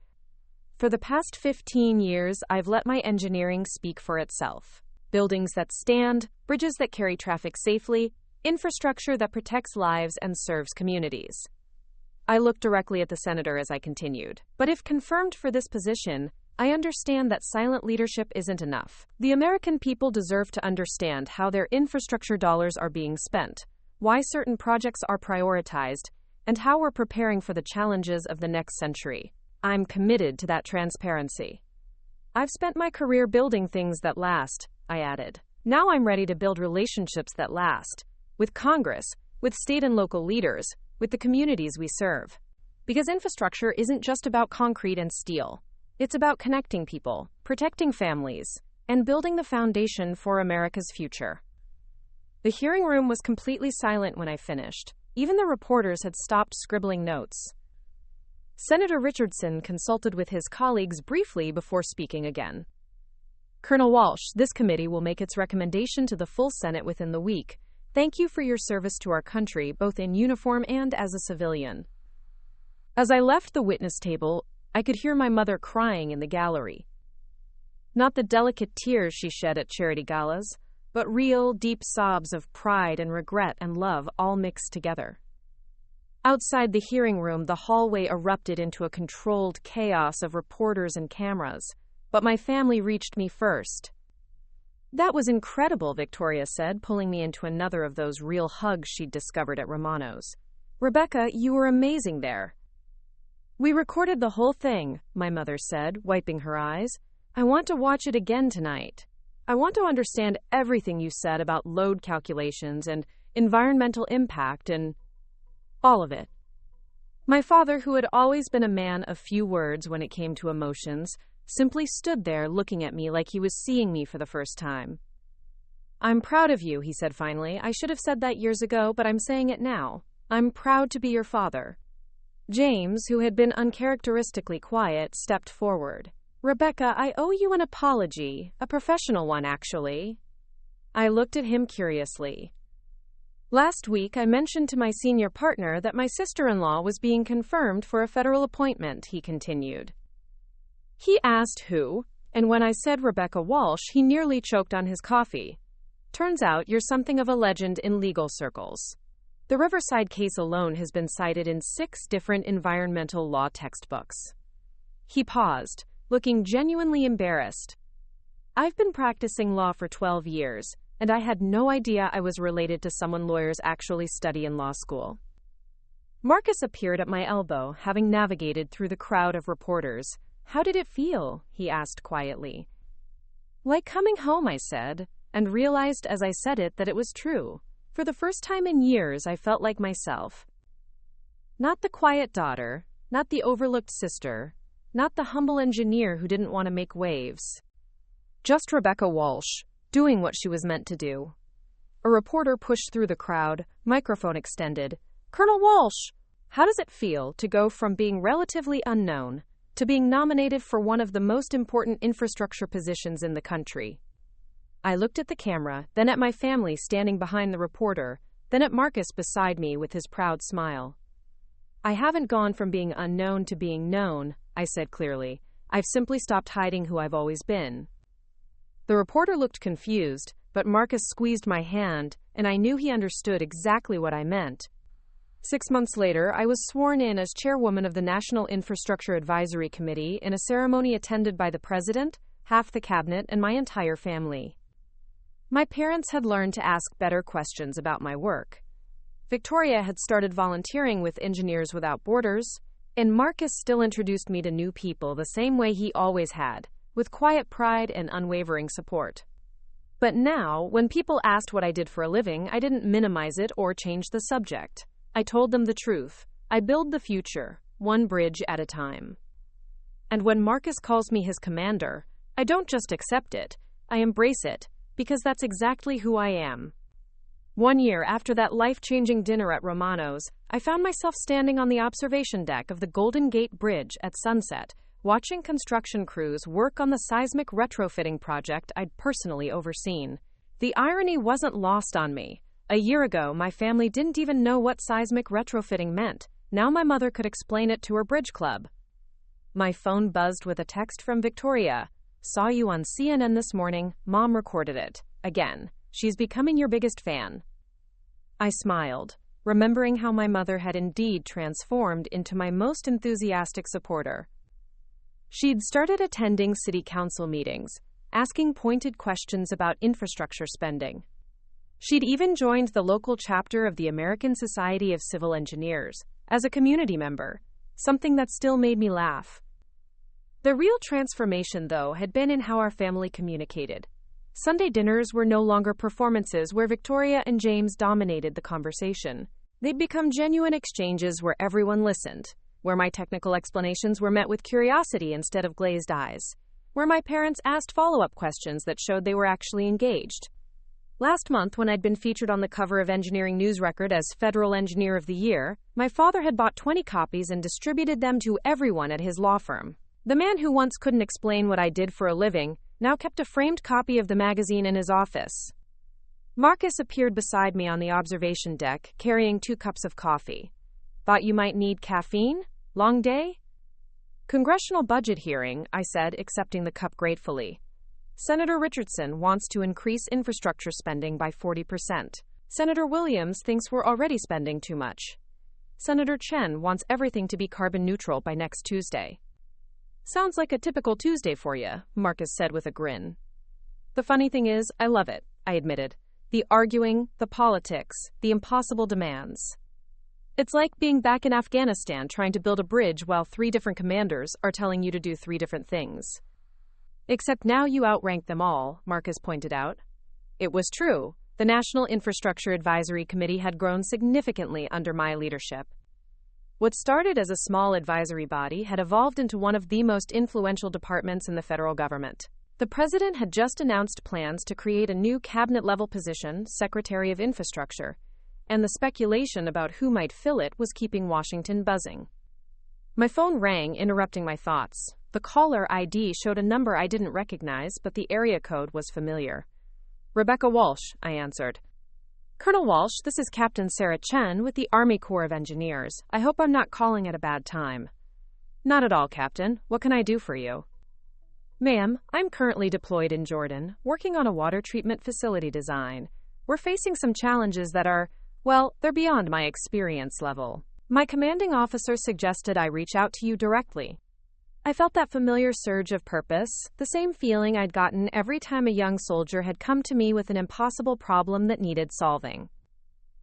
For the past 15 years, I've let my engineering speak for itself. Buildings that stand, bridges that carry traffic safely, infrastructure that protects lives and serves communities. I looked directly at the senator as I continued. But if confirmed for this position, I understand that silent leadership isn't enough. The American people deserve to understand how their infrastructure dollars are being spent, why certain projects are prioritized, and how we're preparing for the challenges of the next century. I'm committed to that transparency. I've spent my career building things that last, I added. Now I'm ready to build relationships that last. With Congress, with state and local leaders, with the communities we serve. Because infrastructure isn't just about concrete and steel. It's about connecting people, protecting families, and building the foundation for America's future. The hearing room was completely silent when I finished. Even the reporters had stopped scribbling notes. Senator Richardson consulted with his colleagues briefly before speaking again. Colonel Walsh, this committee will make its recommendation to the full Senate within the week. Thank you for your service to our country, both in uniform and as a civilian. As I left the witness table, I could hear my mother crying in the gallery. Not the delicate tears she shed at charity galas, but real, deep sobs of pride and regret and love all mixed together. Outside the hearing room, the hallway erupted into a controlled chaos of reporters and cameras, but my family reached me first. That was incredible, Victoria said, pulling me into another of those real hugs she'd discovered at Romano's. Rebecca, you were amazing there. We recorded the whole thing, my mother said, wiping her eyes. I want to watch it again tonight. I want to understand everything you said about load calculations and environmental impact and all of it. My father, who had always been a man of few words when it came to emotions, simply stood there looking at me like he was seeing me for the first time. I'm proud of you, he said finally. I should have said that years ago, but I'm saying it now. I'm proud to be your father. James, who had been uncharacteristically quiet, stepped forward. Rebecca, I owe you an apology, a professional one, actually. I looked at him curiously. Last week, I mentioned to my senior partner that my sister-in-law was being confirmed for a federal appointment, he continued. He asked who, and when I said Rebecca Walsh, he nearly choked on his coffee. Turns out you're something of a legend in legal circles. The Riverside case alone has been cited in 6 different environmental law textbooks. He paused, looking genuinely embarrassed. I've been practicing law for 12 years, and I had no idea I was related to someone lawyers actually study in law school. Marcus appeared at my elbow, having navigated through the crowd of reporters. How did it feel? He asked quietly. Like coming home, I said, and realized as I said it that it was true. For the first time in years, I felt like myself. Not the quiet daughter, not the overlooked sister, not the humble engineer who didn't want to make waves. Just Rebecca Walsh, doing what she was meant to do. A reporter pushed through the crowd, microphone extended. Colonel Walsh, how does it feel to go from being relatively unknown to being nominated for one of the most important infrastructure positions in the country? I looked at the camera, then at my family standing behind the reporter, then at Marcus beside me with his proud smile. I haven't gone from being unknown to being known, I said clearly. I've simply stopped hiding who I've always been. The reporter looked confused, but Marcus squeezed my hand, and I knew he understood exactly what I meant. 6 months later, I was sworn in as chairwoman of the National Infrastructure Advisory Committee in a ceremony attended by the president, half the cabinet, and my entire family. My parents had learned to ask better questions about my work. Victoria had started volunteering with Engineers Without Borders, and Marcus still introduced me to new people the same way he always had, with quiet pride and unwavering support. But now, when people asked what I did for a living, I didn't minimize it or change the subject. I told them the truth. I build the future, one bridge at a time. And when Marcus calls me his commander, I don't just accept it, I embrace it, because that's exactly who I am. 1 year after that life-changing dinner at Romano's, I found myself standing on the observation deck of the Golden Gate Bridge at sunset, watching construction crews work on the seismic retrofitting project I'd personally overseen. The irony wasn't lost on me. A year ago, my family didn't even know what seismic retrofitting meant. Now my mother could explain it to her bridge club. My phone buzzed with a text from Victoria. Saw you on CNN this morning. Mom recorded it. Again. She's becoming your biggest fan. I smiled, remembering how my mother had indeed transformed into my most enthusiastic supporter. She'd started attending city council meetings, asking pointed questions about infrastructure spending. She'd even joined the local chapter of the American Society of Civil Engineers as a community member, something that still made me laugh. The real transformation, though, had been in how our family communicated. Sunday dinners were no longer performances where Victoria and James dominated the conversation. They'd become genuine exchanges where everyone listened, where my technical explanations were met with curiosity instead of glazed eyes, where my parents asked follow-up questions that showed they were actually engaged. Last month, when I'd been featured on the cover of Engineering News Record as Federal Engineer of the Year, my father had bought 20 copies and distributed them to everyone at his law firm. The man who once couldn't explain what I did for a living now kept a framed copy of the magazine in his office. Marcus appeared beside me on the observation deck, carrying 2 cups of coffee. Thought you might need caffeine? Long day? Congressional budget hearing, I said, accepting the cup gratefully. Senator Richardson wants to increase infrastructure spending by 40%. Senator Williams thinks we're already spending too much. Senator Chen wants everything to be carbon neutral by next Tuesday. Sounds like a typical Tuesday for you, Marcus said with a grin. The funny thing is, I love it, I admitted. The arguing, the politics, the impossible demands. It's like being back in Afghanistan trying to build a bridge while 3 different commanders are telling you to do 3 different things. Except now you outrank them all, Marcus pointed out. It was true. The National Infrastructure Advisory Committee had grown significantly under my leadership. What started as a small advisory body had evolved into one of the most influential departments in the federal government. The president had just announced plans to create a new cabinet-level position, Secretary of Infrastructure, and the speculation about who might fill it was keeping Washington buzzing. My phone rang, interrupting my thoughts. The caller ID showed a number I didn't recognize, but the area code was familiar. Rebecca Walsh, I answered. Colonel Walsh, this is Captain Sarah Chen with the Army Corps of Engineers. I hope I'm not calling at a bad time. Not at all, Captain. What can I do for you? Ma'am, I'm currently deployed in Jordan, working on a water treatment facility design. We're facing some challenges that are, well, they're beyond my experience level. My commanding officer suggested I reach out to you directly. I felt that familiar surge of purpose, the same feeling I'd gotten every time a young soldier had come to me with an impossible problem that needed solving.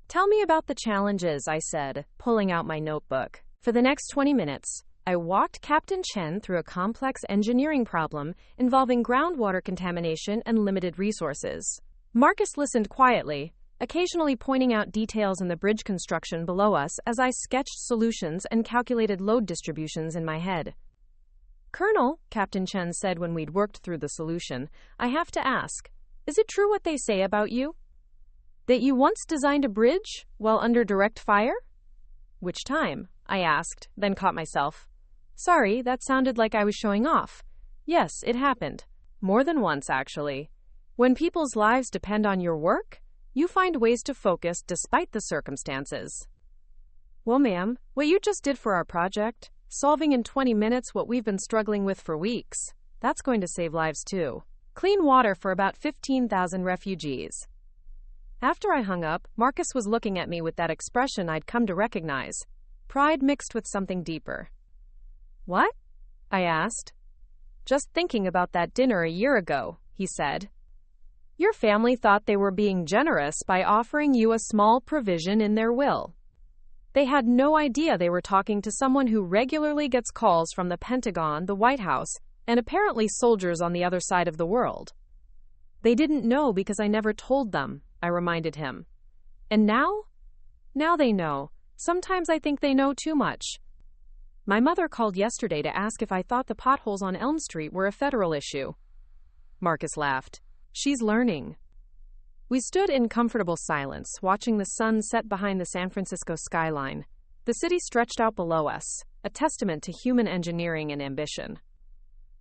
Tell me about the challenges, I said, pulling out my notebook. For the next 20 minutes, I walked Captain Chen through a complex engineering problem involving groundwater contamination and limited resources. Marcus listened quietly, occasionally pointing out details in the bridge construction below us as I sketched solutions and calculated load distributions in my head. Colonel, Captain Chen said when we'd worked through the solution, I have to ask, is it true what they say about you? That you once designed a bridge while under direct fire? Which time? I asked, then caught myself. Sorry, that sounded like I was showing off. Yes, it happened. More than once, actually. When people's lives depend on your work, you find ways to focus despite the circumstances. Well, ma'am, what you just did for our project, solving in 20 minutes what we've been struggling with for weeks, that's going to save lives too. Clean water for about 15,000 refugees. After I hung up, Marcus was looking at me with that expression I'd come to recognize. Pride mixed with something deeper. What? I asked. Just thinking about that dinner a year ago, he said. Your family thought they were being generous by offering you a small provision in their will. They had no idea they were talking to someone who regularly gets calls from the Pentagon, the White House, and apparently soldiers on the other side of the world. They didn't know because I never told them, I reminded him. And now? Now they know. Sometimes I think they know too much. My mother called yesterday to ask if I thought the potholes on Elm Street were a federal issue. Marcus laughed. She's learning. We stood in comfortable silence, watching the sun set behind the San Francisco skyline. The city stretched out below us, a testament to human engineering and ambition.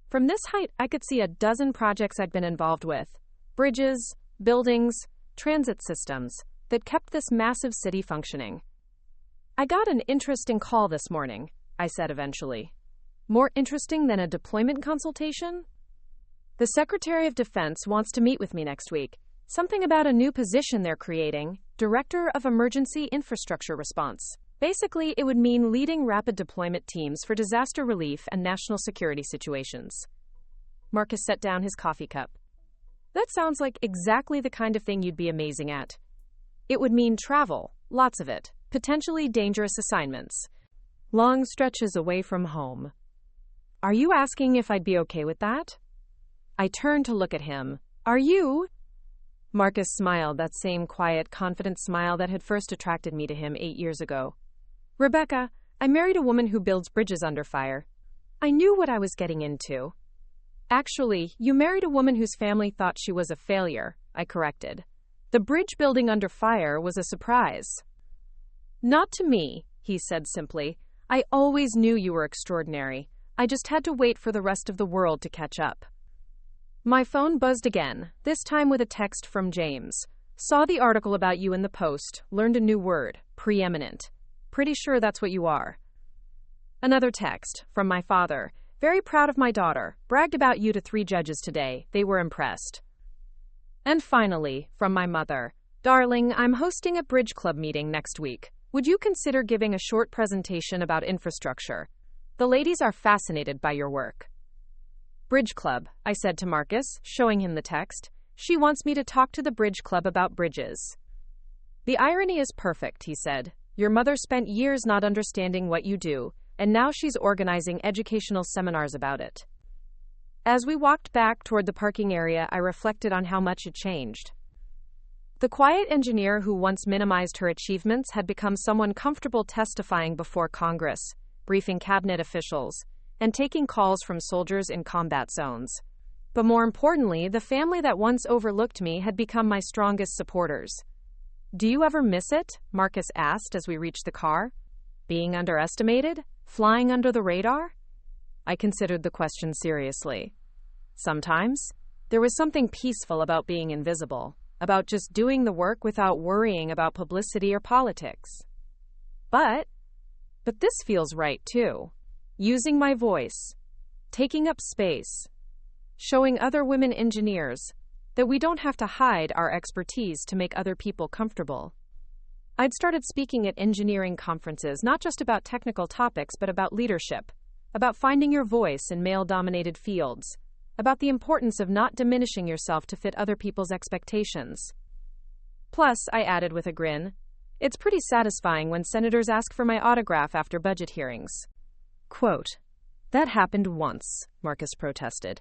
From this height, I could see a dozen projects I'd been involved with. Bridges, buildings, transit systems that kept this massive city functioning. I got an interesting call this morning, I said eventually. More interesting than a deployment consultation? The Secretary of Defense wants to meet with me next week. Something about a new position they're creating, Director of Emergency Infrastructure Response. Basically, it would mean leading rapid deployment teams for disaster relief and national security situations. Marcus set down his coffee cup. That sounds like exactly the kind of thing you'd be amazing at. It would mean travel, lots of it, potentially dangerous assignments, long stretches away from home. Are you asking if I'd be okay with that? I turned to look at him. Are you? Marcus smiled, that same quiet, confident smile that had first attracted me to him 8 years ago. Rebecca, I married a woman who builds bridges under fire. I knew what I was getting into. Actually, you married a woman whose family thought she was a failure, I corrected. The bridge building under fire was a surprise. Not to me, he said simply. I always knew you were extraordinary. I just had to wait for the rest of the world to catch up. My phone buzzed again, this time with a text from James. Saw the article about you in the Post, learned a new word, preeminent. Pretty sure that's what you are. Another text, from my father. Very proud of my daughter. Bragged about you to 3 judges today. They were impressed. And finally, from my mother. Darling, I'm hosting a bridge club meeting next week. Would you consider giving a short presentation about infrastructure? The ladies are fascinated by your work. Bridge Club, I said to Marcus, showing him the text. She wants me to talk to the Bridge Club about bridges. The irony is perfect, he said. Your mother spent years not understanding what you do, and now she's organizing educational seminars about it. As we walked back toward the parking area, I reflected on how much had changed. The quiet engineer who once minimized her achievements had become someone comfortable testifying before Congress, briefing cabinet officials, and taking calls from soldiers in combat zones. But more importantly, the family that once overlooked me had become my strongest supporters. Do you ever miss it? Marcus asked as we reached the car. Being underestimated? Flying under the radar? I considered the question seriously. Sometimes. There was something peaceful about being invisible, about just doing the work without worrying about publicity or politics. But this feels right too. Using my voice, taking up space, showing other women engineers that we don't have to hide our expertise to make other people comfortable. I'd started speaking at engineering conferences, not just about technical topics, but about leadership, about finding your voice in male-dominated fields, about the importance of not diminishing yourself to fit other people's expectations. Plus, I added with a grin, it's pretty satisfying when senators ask for my autograph after budget hearings. Quote, that happened once, Marcus protested.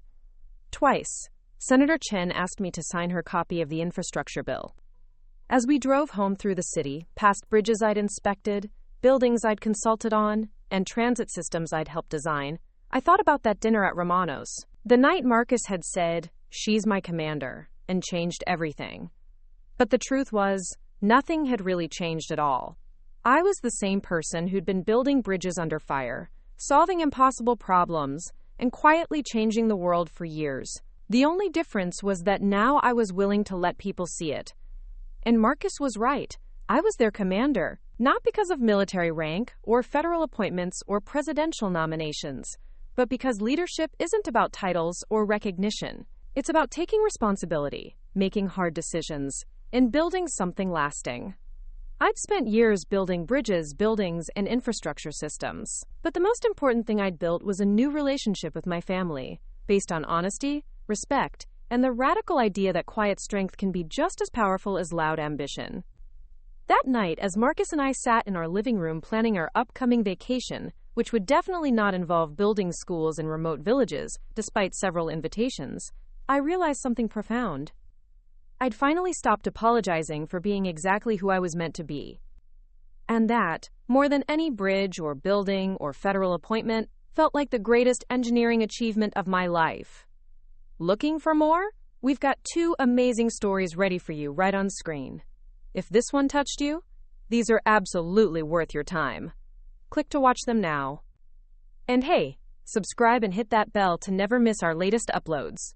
Twice, Senator Chen asked me to sign her copy of the infrastructure bill. As we drove home through the city, past bridges I'd inspected, buildings I'd consulted on, and transit systems I'd helped design, I thought about that dinner at Romano's. The night Marcus had said, she's my commander, and changed everything. But the truth was, nothing had really changed at all. I was the same person who'd been building bridges under fire, solving impossible problems, and quietly changing the world for years. The only difference was that now I was willing to let people see it. And Marcus was right. I was their commander, not because of military rank, or federal appointments, or presidential nominations, but because leadership isn't about titles or recognition. It's about taking responsibility, making hard decisions, and building something lasting. I'd spent years building bridges, buildings, and infrastructure systems. But the most important thing I'd built was a new relationship with my family, based on honesty, respect, and the radical idea that quiet strength can be just as powerful as loud ambition. That night, as Marcus and I sat in our living room planning our upcoming vacation, which would definitely not involve building schools in remote villages, despite several invitations, I realized something profound. I'd finally stopped apologizing for being exactly who I was meant to be. And that, more than any bridge or building or federal appointment, felt like the greatest engineering achievement of my life. Looking for more? We've got 2 amazing stories ready for you right on screen. If this one touched you, these are absolutely worth your time. Click to watch them now. And hey, subscribe and hit that bell to never miss our latest uploads.